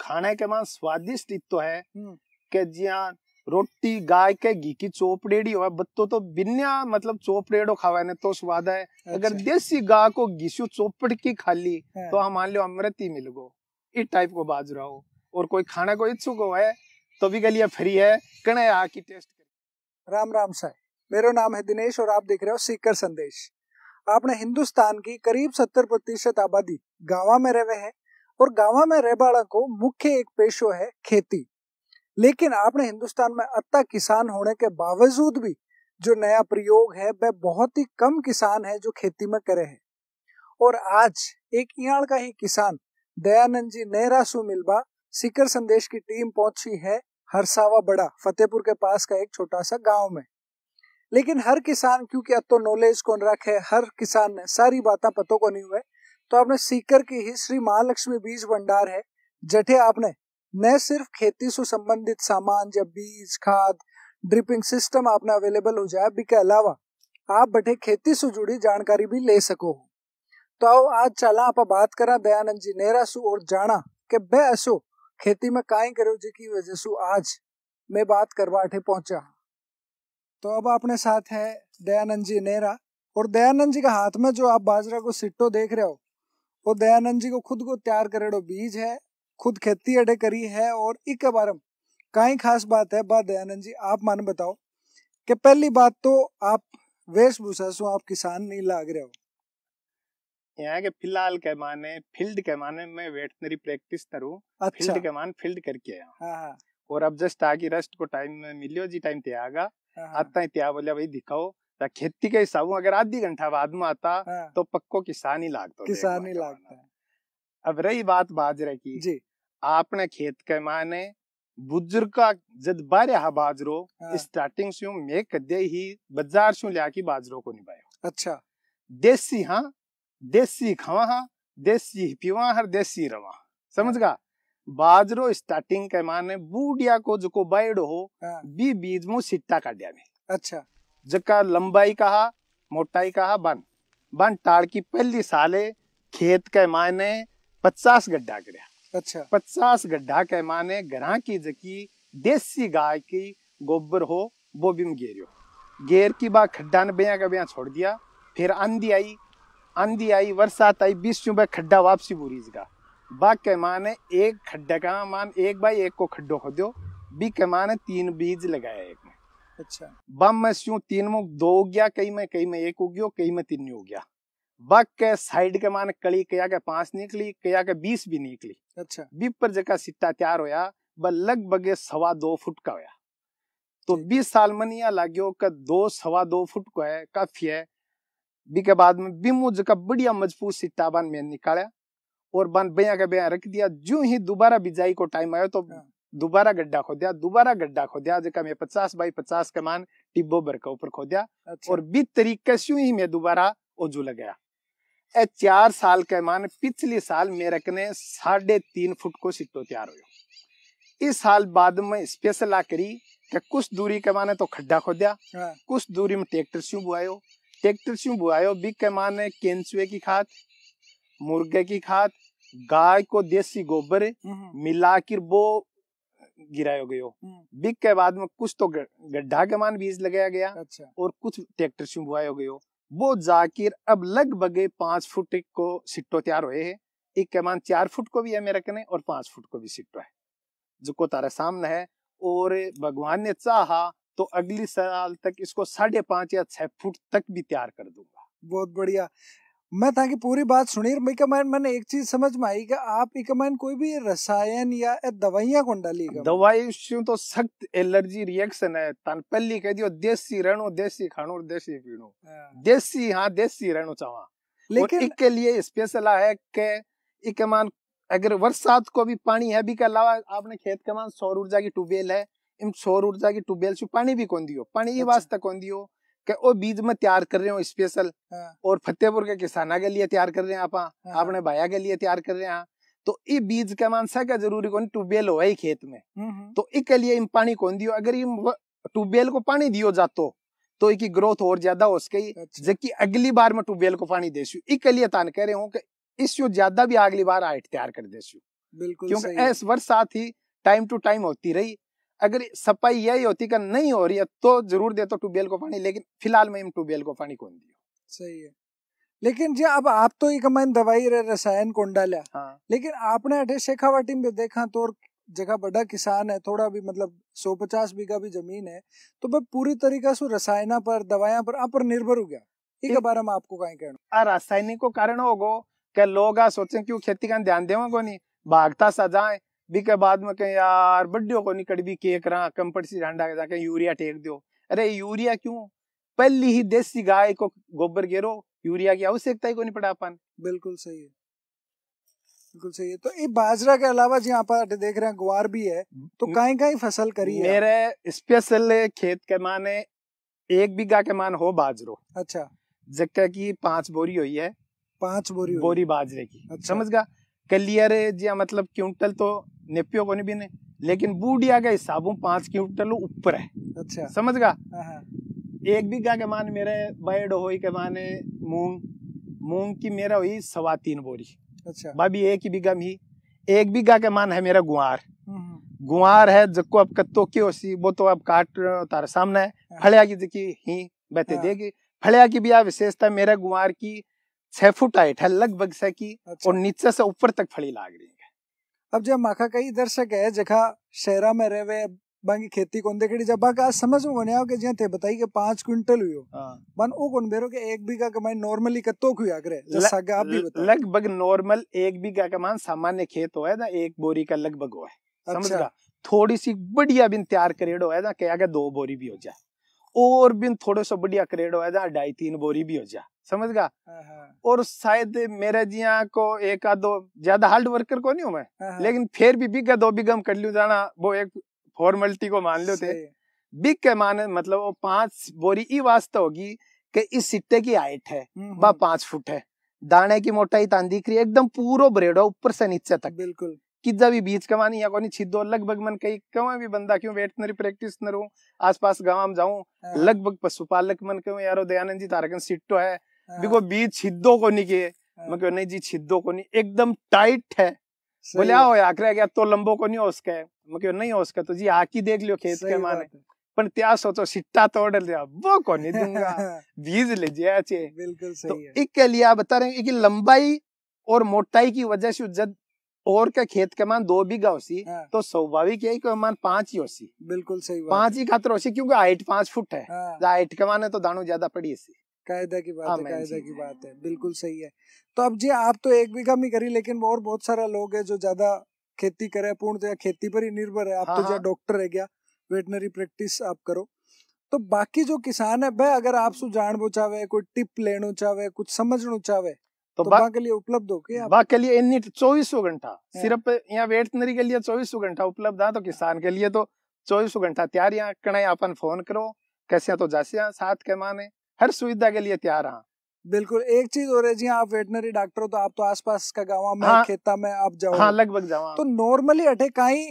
खाने के मान स्वादिष्ट तो है कि जिया रोटी गाय के घी की चोपड़ेड़ी हो बत्तो तो बिना मतलब चोपड़ेड़ो खावा ने तो स्वाद है। अच्छा। अगर देसी गाय को घीसू चोपड़ की खा ली तो हम मान लो अमृत ही मिल गो। इस टाइप को बाजरा हो और कोई खाने को इच्छुक हो है तो भी गलिया फ्री है कने आके टेस्ट कर। राम राम साहब, मेरा नाम है दिनेश और आप देख रहे हो सीकर संदेश। आपने हिंदुस्तान की करीब 70% आबादी गांव में रहे है और गांव में रह वाला को मुख्य एक पेशो है खेती। लेकिन आपने हिंदुस्तान में अत्ता किसान होने के बावजूद भी जो नया प्रयोग है वह बहुत ही कम किसान है जो खेती में करे हैं। और आज एक इयाल का ही किसान दयानंद जी नेहरा सु मिलबा सीकर संदेश की टीम पहुंची है हरसावा बड़ा फतेहपुर के पास का एक छोटा सा गांव में। लेकिन हर किसान क्योंकि अब तो नॉलेज कौन रखे, हर किसान ने सारी बातें पतों को नहीं हुए, तो आपने सीकर की ही श्री महालक्ष्मी बीज भंडार है जठे आपने न सिर्फ खेती से संबंधित सामान जब बीज खाद ड्रिपिंग सिस्टम आपने अवेलेबल हो जाए भी के अलावा आप बटे खेती से जुड़ी जानकारी भी ले सको। तो आओ आज चला आप बात करा दयानंद जी नेहरा सु और जाना कि बे असो खेती में काई करो जिकी वजह से आज मैं बात करवा अठे पहुंचा। तो अब अपने साथ है दयानंद जी नेहरा और दयानंद जी का हाथ में जो आप बाजरा को सिट्टो देख रहे हो वो दयानंद जी को खुद को तैयार करेडो बीज है, खुद खेती अडे करी है। और इक बार काई खास बात है बा दयानंद जी आप मान बताओ कि पहली बात तो आप वेशभूषा से आप किसान नहीं लाग रहे हो। यहाँ के फिलहाल के माने फील्ड के माने मैं वेटनरी प्रैक्टिस करूँ। अच्छा। फील्ड के मान फील्ड करके आया। हाँ। और अब जस्ट आगे रेस्ट को टाइम मिलियो जी टाइम ते आगा आता है त्या बोलिया भाई दिखाओ खेती के हिसाब अगर आधी घंटा बाद में आता तो पक्को किसान ही लागता। किसान ही लागता है। अब रही बात बाजरे की जी, आपने खेत के माने बुजुर्ग का जब बारह बाजरो स्टार्टिंग से मैं कदे ही बाजार से लिया की बाजरो को निभायो। अच्छा। देसी हाँ देसी खावा हाँ देसी पीवा हर देसी रवा समझ गा। बाजरो स्टार्टिंग के माने बूढ़िया को जो को बाइड हो बी बीज मु सिट्टा काटिया में। अच्छा। जका लंबाई कहा मोटाई कहा बन बन टाड़ की पहली साले खेत के माने 50 गड्ढा करया। अच्छा। 50 गड्ढा के माने घरा की जकी देसी गाय की गोबर हो वो भी गेरियो गेर की बा खड्डा ने बेया का बेया छोड़ दिया। फिर आंधी आई बरसात आई 20 में खड्डा वापसी बुरी जगह बाग के माने एक खड्डा का मान एक बाई एक को खड्डो खोदो बी के माने 3 बीज लगाया एक में। अच्छा। बम में स्यू 3 में 2 हो गया कई में 1 हो गया कई में 3 नहीं हो गया। बाग के साइड के माने कड़ी कया के 5 निकली कया के 20 भी निकली। अच्छा। बी पर जका सिट्टा तैयार होया ब लगभग 2.25 फुट का होया। तो 20 साल में नहीं लाग्यो का 2.25 फुट को है काफी है। बी के बाद में बिमू जका बढ़िया मजबूत सिट्टा बन में निकाला और बन बेया के बेया रख दिया। जो ही दोबारा बिजाई को टाइम आयो तो दोबारा गड्ढा खोदिया जका में 50 बाई 50 के मान टिब्बो भर के ऊपर खोदिया। अच्छा। और बी तरीके से ही मैं दोबारा ओजू लगाया। 4 साल के मान पिछली साल मेरे कने 3.5 फुट को सिट्टो तैयार हो। इस साल बाद में स्पेशल आ करी कि कुछ दूरी के माने तो खड्डा खोदिया कुछ दूरी में ट्रैक्टर से बुआयो बी के माने केंचुए की खाद मुर्गे की खाद गाय को देसी गोबर मिलाकर वो गिरायो गयो। बिक के बाद में कुछ तो गड्ढा के मान बीज लगाया गया। अच्छा। और कुछ ट्रैक्टर से बुआयो गयो वो जाकिर अब लगभग 5 फुट को सिट्टो तैयार हुए है। एक के मान 4 फुट को भी है मेरे कने और 5 फुट को भी सिट्टो है जो को तारे सामने है। और भगवान ने चाहा तो अगली साल तक इसको 5.5 या 6 फुट तक भी तैयार कर दूंगा। बहुत बढ़िया। मैं ताकि पूरी बात सुनी मैंने एक चीज समझ में आई कि आप इकमान कोई भी रसायन या दवाइयां कौन डाली दवाई तो सख्त एलर्जी रिएक्शन है। तन पहली कह दियो देसी रहनो देसी खानो देसी पीनो देसी हाँ देसी रहनो चावा। लेकिन इसके लिए स्पेशल है कि इकमान अगर बरसात को भी पानी है भी के अलावा आपने खेत के मान सौर ऊर्जा की ट्यूबवेल है इन सौर ऊर्जा की ट्यूबवेल से पानी भी कौन दियो पानी ये वास्ते कौन दियो कि वो बीज में तैयार कर रहे हो स्पेशल। और फतेहपुर के किसाना के लिए तैयार कर रहे हैं आपने भाया के लिए तैयार कर रहे हैं। तो ये बीज के मान सा क्या जरूरी कौन ट्यूबवेल हो खेत में तो इसके लिए इन पानी कौन दियो। अगर ये ट्यूबवेल को पानी दियो जातो तो इसकी ग्रोथ और ज्यादा हो सके। जबकि अगली बार में ट्यूबवेल को पानी देसू इसके लिए तान कह रहे हूँ कि इससे ज्यादा भी अगली बार हाइट तैयार कर देसू बिल्कुल क्योंकि ऐस बरसात ही टाइम टू टाइम होती रही। अगर सफाई यही होती कि नहीं हो रही है तो जरूर दे तो ट्यूबवेल को पानी, लेकिन फिलहाल में ट्यूबवेल को पानी कौन दियो। सही है। लेकिन जी अब आप तो एक मैंने दवाई रे रसायन कौन डाला, हाँ। लेकिन आपने अठे शेखावाटी में देखा तो जगह बड़ा किसान है, थोड़ा भी मतलब 150 बीघा भी जमीन है, तो वह पूरी तरीका से रसायना पर दवाइयां पर आप पर निर्भर हो गया। एक बारे में आपको कहीं कहना रासायनिक को कारण होगो कि लोग सोचे क्यों खेती का ध्यान देवा को नहीं, भागता सा जाए बी के बाद में कहीं यार बड्डियों को निकट भी केक रहा कंपट सी डांडा के जाके यूरिया टेक दो। अरे यूरिया क्यों, पहली ही देसी गाय को गोबर गेरो, यूरिया की आवश्यकता ही को नहीं पड़ा अपन। बिल्कुल सही है, बिल्कुल सही है। तो ये बाजरा के अलावा जी आप देख रहे हैं गुआर भी है, तो कहीं फसल करी है? मेरे स्पेशल खेत के माने 1 बीघा के मान हो बाजरो। अच्छा। जक्का की 5 बोरी हुई है। 5 बोरी बाजरे की। अच्छा। समझ गा कलियर जी मतलब क्विंटल तो नेपियो को नहीं भी नहीं, लेकिन बूढ़िया के हिसाबों 5 क्विंटल ऊपर है। अच्छा। समझ गा 1 बीघा के मान मेरे बैड हो के माने मूंग की मेरा हुई 3.25 बोरी। अच्छा। भाभी 1 बीघा में ही 1 बीघा के मान है मेरा गुआर है जको अब कत्तो की होसी वो तो अब काट तार सामने है। फलिया की जकी ही बते देगी। फलिया की भी विशेषता मेरे गुआर की 6 फुट हाइट है लगभग से की। अच्छा। और नीचे से ऊपर तक फली लाग रही है। अब जब माखा कई दर्शक है जगह शहरा में रहे बाकी खेती कौन देखड़ी जब बाका समझ में कोने आओ के जे थे बताई के 5 क्विंटल हुयो मन ओ कौन बेरो के 1 बीघा के मान नॉर्मली कत्तो खुया करे जैसा आप भी बताओ। लगभग नॉर्मल 1 बीघा का मान सामान्य खेत होए ना 1 बोरी का लगभग होए। समझ गा थोड़ी सी बढ़िया बिन तैयार करेड़ो है ना के आगे 2 बोरी भी हो जाए, और बिन थोड़े सो बढ़िया करेड़ो है ना 2.5-3 बोरी भी हो जाए। समझ गा। और शायद मेरे जिया को एक आधो ज्यादा हार्ड वर्कर को नहीं हूं मैं, लेकिन फिर भी बीघा 2 बीघा में कर लियो जाना वो एक फॉर्मेलिटी को मान लो थे। बिग के माने मतलब वो 5 बोरी ई वास्ता होगी कि इस सिट्टे की हाइट है वह 5 फुट है, दाने की मोटाई तान दिख रही है एकदम पूरा ब्रेड ऊपर से नीचे तक। बिल्कुल किजा भी बीच कमानी या कोनी छिदो लगभग मन कई क्यों भी बंदा क्यों वेटनरी प्रैक्टिस न रहूं आसपास गांव में जाऊं लगभग पशुपालक मन क्यों यारो दयानंद जी तारकन सिट्टो है बिको बीच छिदो को नहीं के मैं क्यों नहीं जी छिदो को नहीं एकदम टाइट है। बोले आओ आखिर गया तो लंबो को नहीं हो उसके मैं क्यों नहीं हो उसका तो जी आकी देख लियो खेत के माने पर त्या सोचो सिट्टा तोड़ लिया वो को नहीं दूंगा बीज ले जाए। बिल्कुल सही है। इसके लिए बता रहे हैं कि लंबाई और मोटाई की वजह से जब और के खेत के मान 2 बीघा होसी तो स्वाभाविक यही के मान 5 ही होसी। बिल्कुल सही बात 5 ही खातर होसी क्योंकि हाइट 5 फुट है। हाइट के माने तो दानू ज्यादा पड़ी है। कायदा की बात है, कायदा की बात है। बिल्कुल सही है। तो अब जी आप तो 1 बीघा में करी, लेकिन और बहुत सारा लोग है जो ज्यादा खेती करे पूर्णतः खेती पर ही निर्भर है। आप तो जो डॉक्टर है क्या वेटनरी प्रैक्टिस आप करो, तो बाकी जो किसान है भाई अगर आप सु जानबो चाहे कोई टिप लेनो चाहे कुछ समझना चाहे तो बा के लिए उपलब्ध हो क्या? बा के लिए इन्हीं 24 घंटा सिर्फ यहाँ वेटनरी के लिए 24 घंटा उपलब्ध है, तो किसान के लिए तो 24 घंटा तैयार यहाँ कने अपन फोन करो कैसे तो जैसे साथ के माने हर सुविधा के लिए तैयार हाँ। बिल्कुल। एक चीज हो रही जी आप वेटनरी डॉक्टर हो तो आप तो आसपास का गाँव में खेता में आप जाओ। हाँ लगभग जाओ। तो नॉर्मली अठे काई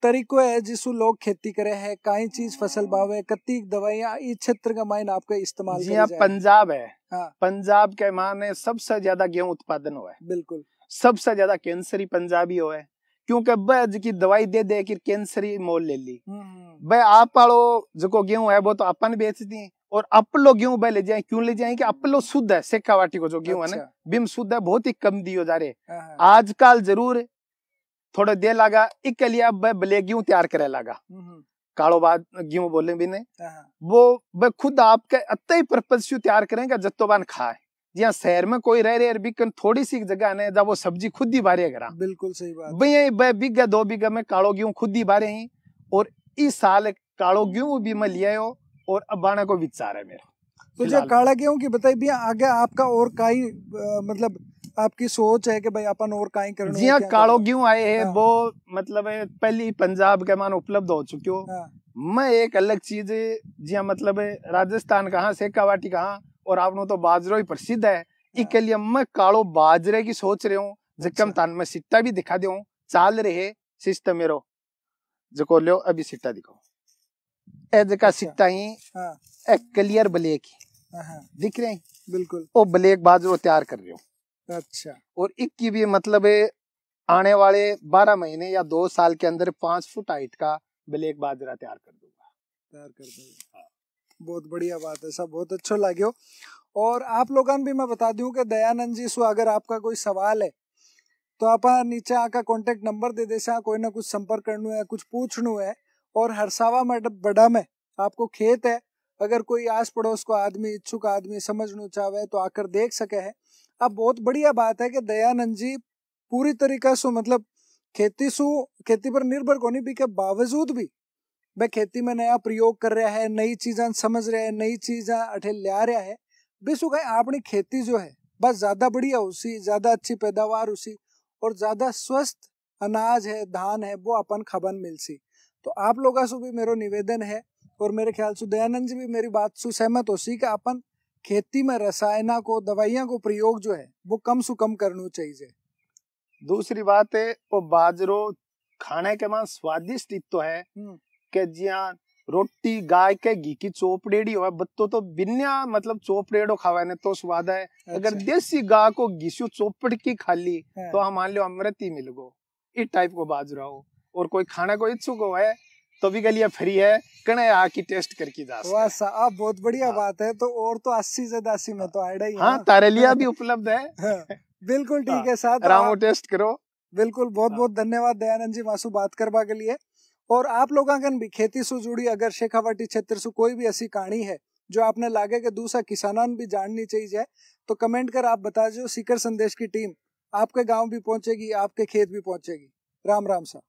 तरीको है जिसु लोग खेती करे है काई चीज फसल बावे कत्ती दवाइयां इस क्षेत्र का माइन आपका इस्तेमाल जी हाँ पंजाब है। पंजाब के माने सबसे ज्यादा गेहूं उत्पादन हुआ है। बिल्कुल सबसे ज्यादा कैंसरी पंजाबी हुआ है क्योंकि बज की दवाई दे दे कि कैंसरी मोल ले ली भाई आप वालो जो गेहूं है वो तो अपन बेच दी और अपलो गेहूं भाई ले जाए क्यों ले जाए कि अपलो शुद्ध है शेखावाटी को जो गेहूं है ना बिम शुद्ध है बहुत ही कम दियो जा रहे आजकल जरूर थोड़ा दे लगा एक लिए अब ब्लैक गेहूं तैयार करे लगा कालो बाद गेहूं बोले भी नहीं वो खुद आपके अतई पर्पज से तैयार करेंगे जत्तोबान खाए जहाँ शहर में कोई रह रहे बिकन थोड़ी सी जगह ने जब वो सब्जी खुद ही बारे करा। बिल्कुल सही बात भाई बीघा 2 बीघा में कालो गेहूं खुद ही बारे ही और इस साल कालो गेहूं भी मैं लिया हो और अब बाने को विचार है मेरा। तो जो काला गेहूं की बताई भी आगे आपका और काई मतलब आपकी सोच है कि भाई अपन और काई करना जी हाँ कालो गेहूं आए है वो मतलब पहली पंजाब के मान उपलब्ध हो चुके हो। मैं एक अलग चीज जी हाँ मतलब राजस्थान कहाँ शेखावाटी कहाँ और आपनो तो बाजरो ही प्रसिद्ध है इसके लिए मैं कालो बाजरे की सोच रहे हूँ जकम तान में सिट्टा भी दिखा दूं चाल रहे सिस्टम मेरो जो लो अभी सिट्टा दिखाओ ए जका सिट्टा ही एक क्लियर ब्लैक दिख रहे हैं। बिल्कुल वो ब्लैक बाजरो तैयार कर रहे हो। अच्छा। और एक की भी मतलब आने वाले 12 महीने या 2 साल के अंदर 5 फुट हाइट का ब्लैक बाजरा तैयार कर दूंगा। हाँ। बहुत बढ़िया बात है, सब बहुत अच्छा लगे। और आप लोगों भी मैं बता दूं कि दयानंद जी सो अगर आपका कोई सवाल है तो आप नीचे आका कॉन्टेक्ट नंबर दे दे, कोई ना कुछ संपर्क करना है, कुछ पूछना है। और हरसावा बड़ा में आपको खेत है, अगर कोई आस पड़ोस को आदमी इच्छुक आदमी समझना चाहे तो आकर देख सके है। अब बहुत बढ़िया बात है कि दयानंद जी पूरी तरीका से मतलब खेती पर निर्भर होने भी के बावजूद भी वह खेती में नया प्रयोग कर रहा है, नई चीजें समझ रहा है, नई चीजें अठे ला रहा है। बेशुक अपनी खेती जो है बस ज्यादा बढ़िया उसी, ज्यादा अच्छी पैदावार उसी और ज्यादा स्वस्थ अनाज है, धान है, वो अपन खबन मिल सी। तो आप लोगों से भी मेरा निवेदन है और मेरे ख्याल से दयानंद जी भी मेरी बात से सहमत हो सी कि अपन खेती में रसायना को, दवाइयां को प्रयोग जो है वो कम से कम करना चाहिए। दूसरी बात है वो बाजरो खाने के बाद स्वादिष्ट तो है कि जिया रोटी गाय के घी की चोपड़ेड़ी हो बत्तो तो बिना मतलब चोपड़ेड़ो खावा ने तो स्वाद है। अच्छा। अगर देसी गाय को घीसू चोपड़ की खा ली तो हम मान लो अमृत ही मिल गो। इस टाइप को बाजरा हो और कोई खाने को इच्छुक हो है तो भी गलिया फ्री है, कने आके टेस्ट करके जा सकते। वाह साहब बहुत बढ़िया। हाँ। बात है। तो और तो 80 से 80 में तो आइडा ही है। हाँ तारे लिया भी उपलब्ध है। बिल्कुल ठीक है साथ रामो टेस्ट करो। बिल्कुल बहुत बहुत धन्यवाद दयानंद जी मासू बात करवा के लिए। और आप लोगों भी खेती से जुड़ी अगर शेखावाटी क्षेत्र से कोई भी ऐसी कहानी है जो आपने लागे कि दूसरा किसानन भी जाननी चाहिए तो कमेंट कर आप बता दो। सीकर संदेश की टीम आपके गांव भी पहुंचेगी, आपके खेत भी पहुंचेगी। राम राम सा।